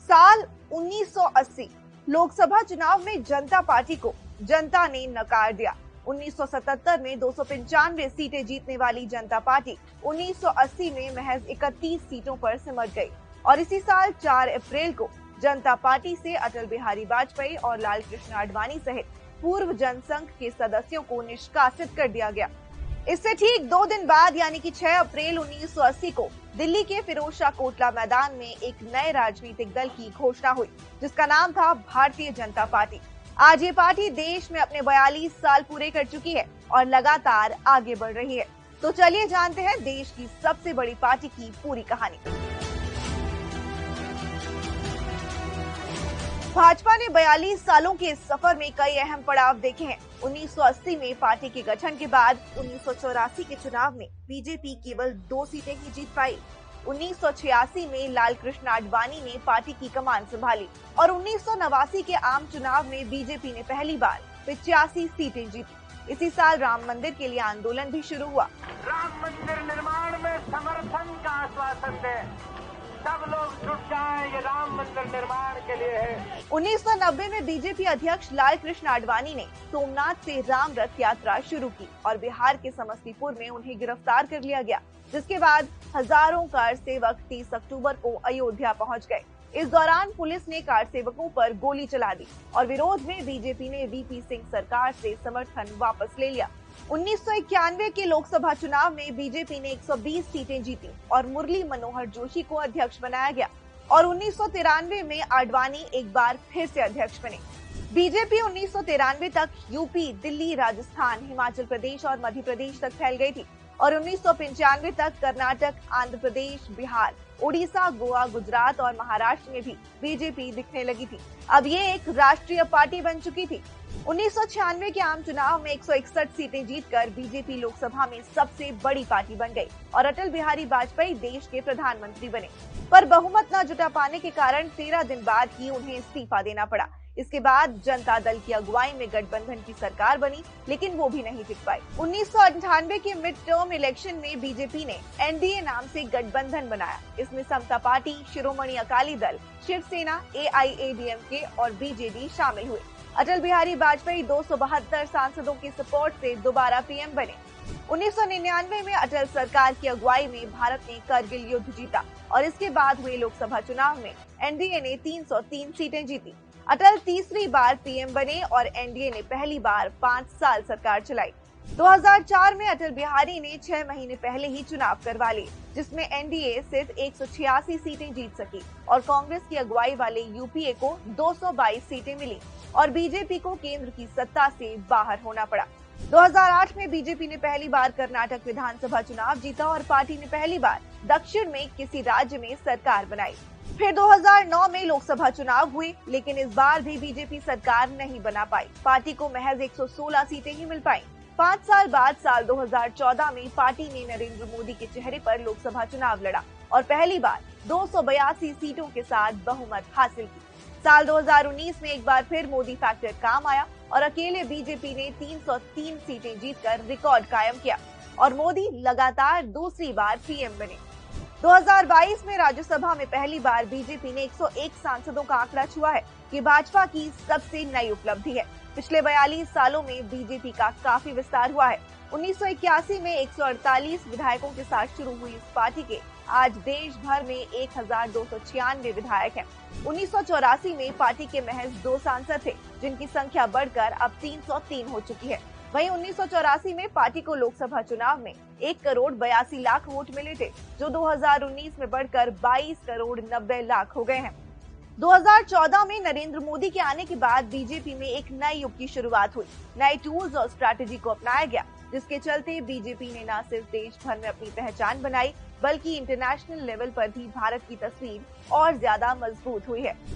साल 1980 लोकसभा चुनाव में जनता पार्टी को जनता ने नकार दिया। 1977 में 295 सीटें जीतने वाली जनता पार्टी 1980 में महज 31 सीटों पर सिमट गई और इसी साल 4 अप्रैल को जनता पार्टी से अटल बिहारी वाजपेयी और लाल कृष्ण आडवाणी सहित पूर्व जनसंघ के सदस्यों को निष्कासित कर दिया गया। इससे ठीक 2 दिन बाद यानी कि 6 अप्रैल 1980 को दिल्ली के फिरोजशाह कोटला मैदान में एक नए राजनीतिक दल की घोषणा हुई, जिसका नाम था भारतीय जनता पार्टी। आज ये पार्टी देश में अपने 42 साल पूरे कर चुकी है और लगातार आगे बढ़ रही है। तो चलिए जानते हैं देश की सबसे बड़ी पार्टी की पूरी कहानी। भाजपा ने 42 सालों के इस सफर में कई अहम पड़ाव देखे हैं। 1980 में पार्टी के गठन के बाद 1984 के चुनाव में बीजेपी केवल 2 सीटें ही जीत पाई। 1986 में लाल कृष्ण आडवाणी ने पार्टी की कमान संभाली और 1989 के आम चुनाव में बीजेपी ने पहली बार 85 सीटें जीती। इसी साल राम मंदिर के लिए आंदोलन भी शुरू हुआ। राम मंदिर निर्माण में समर्थन का आश्वासन दें, सब लोग जुट जाएं, ये राम मंदिर निर्माण के लिए है। 1990 में बीजेपी अध्यक्ष लाल कृष्ण आडवाणी ने सोमनाथ से राम रथ यात्रा शुरू की और बिहार के समस्तीपुर में उन्हें गिरफ्तार कर लिया गया, जिसके बाद हजारों कार सेवक 30 अक्टूबर को अयोध्या पहुंच गए। इस दौरान पुलिस ने कार सेवकों पर गोली चला दी और विरोध में बीजेपी ने वीपी सिंह सरकार से समर्थन वापस ले लिया। 1991 के लोकसभा चुनाव में बीजेपी ने 120 सीटें जीती और मुरली मनोहर जोशी को अध्यक्ष बनाया गया और 1993 में आडवाणी एक बार फिर से अध्यक्ष बने। बीजेपी 1993 तक यूपी, दिल्ली, राजस्थान, हिमाचल प्रदेश और मध्य प्रदेश तक फैल गई थी और 1995 तक कर्नाटक, आंध्र प्रदेश, बिहार, उड़ीसा, गोवा, गुजरात और महाराष्ट्र में भी बीजेपी दिखने लगी थी। अब ये एक राष्ट्रीय पार्टी बन चुकी थी। 1996 के आम चुनाव में 161 सीटें जीतकर बीजेपी लोकसभा में सबसे बड़ी पार्टी बन गई और अटल बिहारी वाजपेयी देश के प्रधानमंत्री बने। पर बहुमत न जुटा पाने के कारण 13 दिन बाद ही उन्हें इस्तीफा देना पड़ा। इसके बाद जनता दल की अगुवाई में गठबंधन की सरकार बनी, लेकिन वो भी नहीं टिक पाई। 1998 के मिड टर्म इलेक्शन में बीजेपी ने एनडीए नाम से गठबंधन बनाया। इसमें समता पार्टी, शिरोमणि अकाली दल, शिवसेना, एआईएडीएमके और बीजेडी शामिल हुए। अटल बिहारी वाजपेयी 272 सांसदों के सपोर्ट से दोबारा पीएम बने। 1999 में अटल सरकार की अगुवाई में भारत ने करगिल युद्ध जीता और इसके बाद हुए लोकसभा चुनाव में एनडीए ने 303 सीटें जीती। अटल तीसरी बार पीएम बने और एनडीए ने पहली बार 5 साल सरकार चलाई। 2004 में अटल बिहारी ने 6 महीने पहले ही चुनाव करवा लिए, जिसमें एनडीए सिर्फ 186 सीटें जीत सकी और कांग्रेस की अगुवाई वाले यूपीए को 222 सीटें मिली और बीजेपी को केंद्र की सत्ता से बाहर होना पड़ा। 2008 में बीजेपी ने पहली बार कर्नाटक विधानसभा चुनाव जीता और पार्टी ने पहली बार दक्षिण में किसी राज्य में सरकार बनाई। फिर 2009 में लोकसभा चुनाव हुए, लेकिन इस बार भी बीजेपी सरकार नहीं बना पाई। पार्टी को महज 116 सीटें ही मिल पाई। 5 साल बाद साल 2014 में पार्टी ने नरेंद्र मोदी के चेहरे पर लोकसभा चुनाव लड़ा और पहली बार 282 सीटों के साथ बहुमत हासिल की। साल 2019 में एक बार फिर मोदी फैक्टर काम आया और अकेले बीजेपी ने 303 सीटें जीतकर रिकॉर्ड कायम किया और मोदी लगातार दूसरी बार पीएम बने। 2022 में राज्यसभा में पहली बार बीजेपी ने 101 सांसदों का आंकड़ा छुआ है। ये भाजपा की सबसे नई उपलब्धि है। पिछले 42 सालों में बीजेपी का काफी विस्तार हुआ है। 1981 में 148 विधायकों के साथ शुरू हुई इस पार्टी के आज देश भर में 1296 विधायक हैं। 1984 में पार्टी के महज 2 सांसद थे, जिनकी संख्या बढ़कर अब 303 हो चुकी है। वहीं 1984 में पार्टी को लोकसभा चुनाव में 1 करोड़ 82 लाख वोट मिले थे, जो 2019 में बढ़कर 22 करोड़ 90 लाख हो गए हैं। 2014 में नरेंद्र मोदी के आने के बाद बीजेपी में एक नए युग की शुरुआत हुई। नए टूल्स और स्ट्रैटेजी को अपनाया गया, जिसके चलते बीजेपी ने न सिर्फ देश भर में अपनी पहचान बनाई, बल्कि इंटरनेशनल लेवल पर भी भारत की तस्वीर और ज्यादा मजबूत हुई है।